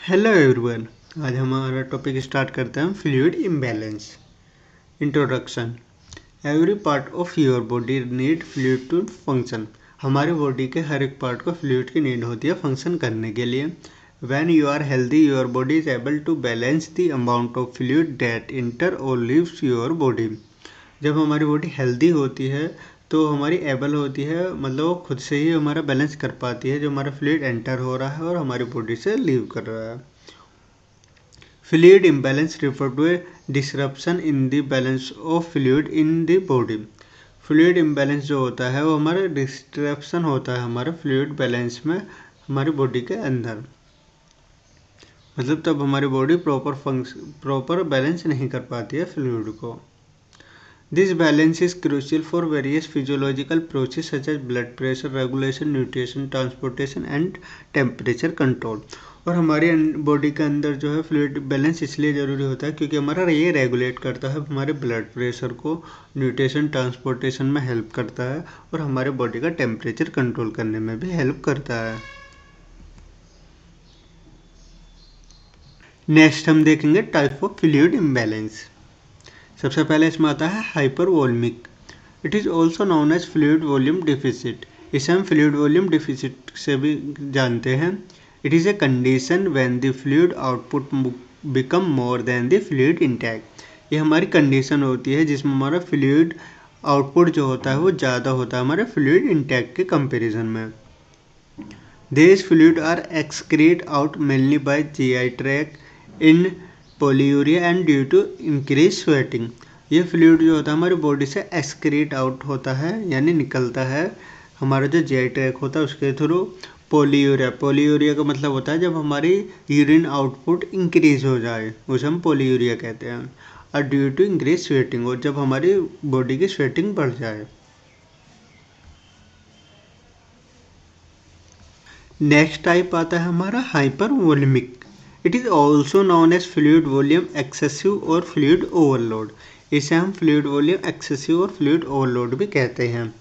Hello everyone. आज हमारा topic start करते हैं fluid imbalance. Introduction. Every part of your body need fluid to function. हमारे body के हर एक पार्ट को फ्लूइड की नीड होती है फंक्शन करने के लिए। When you are healthy your body is able to balance the amount of fluid that enter और लीव्स योर बॉडी। जब हमारी बॉडी हेल्दी होती है तो हमारी एबल होती है, मतलब वो खुद से ही हमारा बैलेंस कर पाती है जो हमारा फ्लूइड एंटर हो रहा है और हमारी बॉडी से लीव कर रहा है। Fluid imbalance refer to a disruption in the balance of fluid in the body। Fluid imbalance जो होता है वो हमारा डिस्ट्रप्शन होता है हमारे फ्लूइड बैलेंस में हमारी बॉडी के अंदर, मतलब तब हमारी बॉडी प्रॉपर बैलेंस नहीं कर पाती है फ्लूइड को। This balance is crucial for various physiological process such as blood pressure regulation, nutrition, transportation and temperature control. और हमारे बॉडी के अंदर जो है फ्लूइड बैलेंस इसलिए ज़रूरी होता है क्योंकि हमारा ये रेगुलेट करता है हमारे ब्लड प्रेशर को, न्यूट्रिशन ट्रांसपोर्टेशन में हेल्प करता है और हमारे बॉडी का टेम्परेचर कंट्रोल करने में भी हेल्प करता है। नेक्स्ट हम देखेंगे टाइप ऑफ फ्लूइड इम्बैलेंस। सबसे पहले इसमें आता है hypervolemic. It is also known as fluid volume deficit. इसे हम फ्लूइड वॉल्यूम डिफिसिट से भी जानते हैं। It is a condition when the fluid output become more than the fluid intake. ये हमारी कंडीशन होती है जिसमें हमारा फ्लूइड आउटपुट जो होता है वो ज़्यादा होता है हमारे फ्लूइड इंटेक के कंपेरिजन में। This fluid are excrete out mainly by GI tract in polyuria and due to increase sweating. ये फ्लूइड जो होता है हमारी बॉडी से एक्सक्रीट आउट होता है यानी निकलता है हमारा जो जीआई ट्रैक्ट होता है उसके थ्रू। पोलियूरिया का मतलब होता है जब हमारी यूरिन आउटपुट इंक्रीज हो जाए उसे हम पोलियूरिया कहते हैं। और ड्यू टू इंक्रीज स्वेटिंग, और जब हमारी बॉडी की स्वेटिंग बढ़ जाए। नेक्स्ट टाइप आता है हमारा hypervolemic. It is also known as fluid volume excessive और फ्लूइड ओवरलोड। इसे हम फ्लूइड वॉल्यूम एक्सेसिव और फ्लूइड ओवरलोड भी कहते हैं।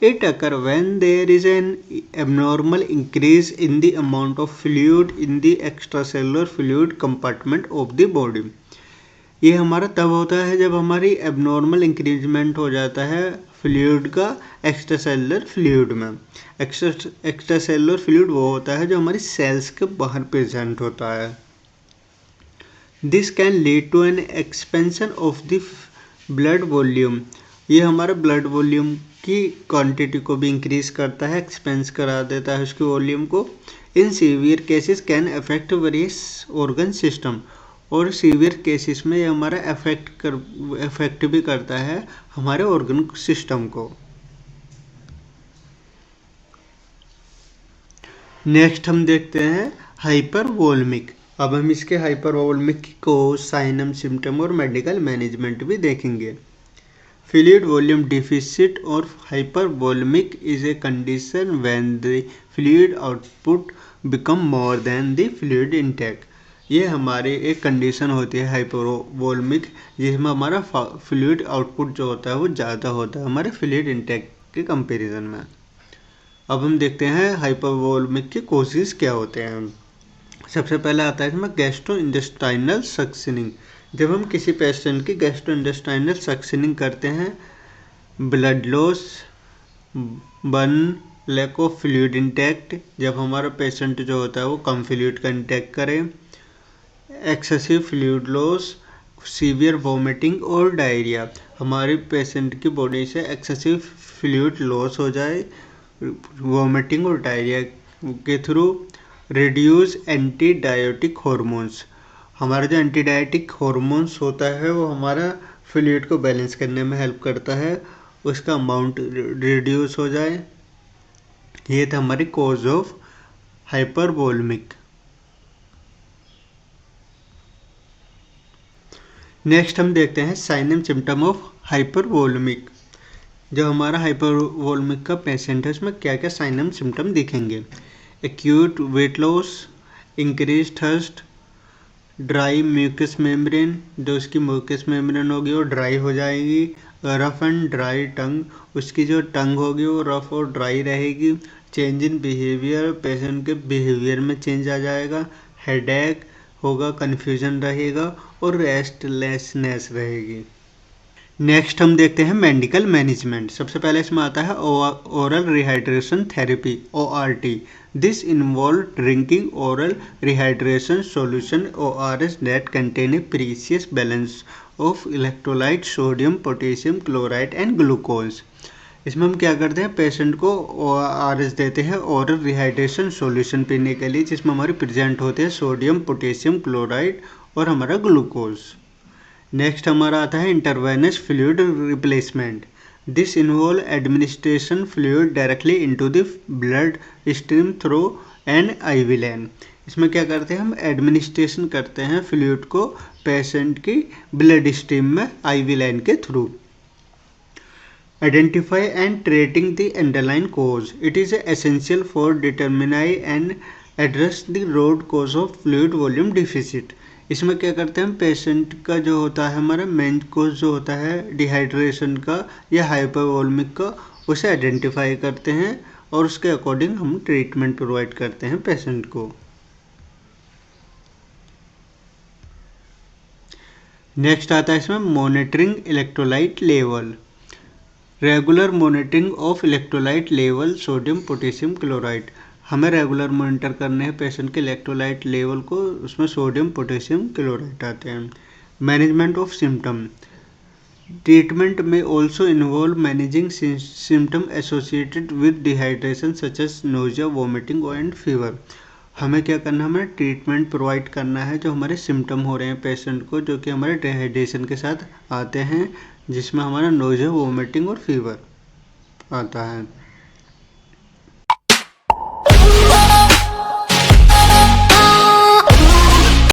It occurs when there is an abnormal increase in the amount of fluid in the extracellular fluid compartment of the body। ये हमारा तब होता है जब हमारी एबनॉर्मल इंक्रीजमेंट हो जाता है फ्लूइड का एक्स्ट्रासेलुलर फ्लूइड में। एक्स्ट्रासेलुलर फ्लूइड वो होता है जो हमारी सेल्स के बाहर प्रेजेंट होता है। This can lead to an expansion of the blood volume. ये हमारे ब्लड वॉल्यूम की क्वांटिटी को भी इंक्रीज करता है, एक्सपेंस करा देता है उसकी वॉल्यूम को। In severe cases can affect various organ system. और सीवियर केसेस में ये हमारा अफेक्ट भी करता है हमारे ऑर्गन सिस्टम को। नेक्स्ट हम देखते हैं हाइपरवोल्मिक। अब हम इसके हाइपरवोल्मिक को साइनम, सिम्टम और मेडिकल मैनेजमेंट भी देखेंगे। फ्लूइड वॉल्यूम डिफिसिट और hypervolemic is a condition when the fluid output become more than the fluid intake. ये हमारी एक कंडीशन होती है हाइपरवोल्मिक जिसमें हमारा फ्लूइड आउटपुट जो होता है वो ज़्यादा होता है हमारे फ्लूइड इनटेक के कंपैरिजन में। अब हम देखते हैं हाइपरवोल्मिक के कॉजेज क्या होते हैं। सबसे पहले आता है इसमें गैस्ट्रो इंटेस्टाइनल सक्शनिंग। जब हम किसी पेशेंट की गैस्ट्रो इंटेस्टाइनल सक्शनिंग करते हैं, blood loss, burn, lack of fluid intake, जब हमारा पेशेंट जो होता है वो कम फ्लूइड का इंटेक्ट करे, excessive fluid loss, severe vomiting और डायरिया। हमारे पेशेंट की बॉडी से एक्सेसिव फ्लूइड लॉस हो जाए वॉमिटिंग और डायरिया के थ्रू। Reduce एंटीडायोटिक hormones. हमारा जो एंटीडायोटिक हॉर्मोन्स होता है वो हमारा फ्लूइड को बैलेंस करने में हेल्प करता है, उसका अमाउंट रिड्यूस हो जाए। ये था हमारी कॉज ऑफ हाइपरवोल्मिक। नेक्स्ट हम देखते हैं sign and symptom of hypervolemic. जो हमारा हाइपरवोल्मिक का पेशेंट है उसमें क्या क्या साइन एंड सिम्टम दिखेंगे। Acute weight loss, increase thirst, dry mucous membrane, जो उसकी म्यूकस मेम्ब्रेन होगी वो ड्राई हो जाएगी। रफ एंड ड्राई टंग, उसकी जो टंग होगी वो रफ और ड्राई रहेगी। चेंज इन बिहेवियर, पेशेंट के बिहेवियर में चेंज आ जाएगा। हेडेक होगा, कन्फ्यूजन रहेगा और रेस्टलेसनेस रहेगी। नेक्स्ट हम देखते हैं मेडिकल मैनेजमेंट। सबसे पहले इसमें आता है oral rehydration therapy ORT। This involve drinking oral rehydration solution ORS that contain a precious balance of electrolyte sodium potassium chloride and glucose. इसमें हम क्या करते हैं, पेशेंट को ORS देते हैं, ओरल रिहाइड्रेशन सॉल्यूशन पीने के लिए, जिसमें हमारे प्रेजेंट होते हैं सोडियम पोटेशियम क्लोराइड और हमारा ग्लूकोज। नेक्स्ट हमारा आता है intravenous fluid replacement. This involve administration fluid directly into the blood stream through an IV line. इसमें क्या करते हैं, हम एडमिनिस्ट्रेशन करते हैं फ्लूइड को पेशेंट की ब्लड स्ट्रीम में IV लाइन के through. Identify and treating the underlying cause. It is essential for determining and address the root cause of fluid volume deficit. इसमें क्या करते हैं, हम पेशेंट का जो होता है हमारा मेन कोज जो होता है डिहाइड्रेशन का या हाइपरवोल्मिक का, उसे आइडेंटिफाई करते हैं और उसके अकॉर्डिंग हम ट्रीटमेंट प्रोवाइड करते हैं पेशेंट को। नेक्स्ट आता है इसमें monitoring electrolyte level. Regular monitoring of electrolyte level sodium potassium chloride. हमें रेगुलर मॉनिटर करने हैं पेशेंट के इलेक्ट्रोलाइट लेवल को, उसमें सोडियम पोटेशियम क्लोराइड आते हैं। Management of symptom. ट्रीटमेंट में also involve managing symptom associated with dehydration such as nausea vomiting and fever. हमें क्या करना है, हमें ट्रीटमेंट प्रोवाइड करना है जो हमारे सिम्टम हो रहे हैं पेशेंट को, जो कि हमारे डिहाइड्रेशन के साथ आते हैं, जिसमें हमारा नोजिया वॉमिटिंग और फीवर आता है।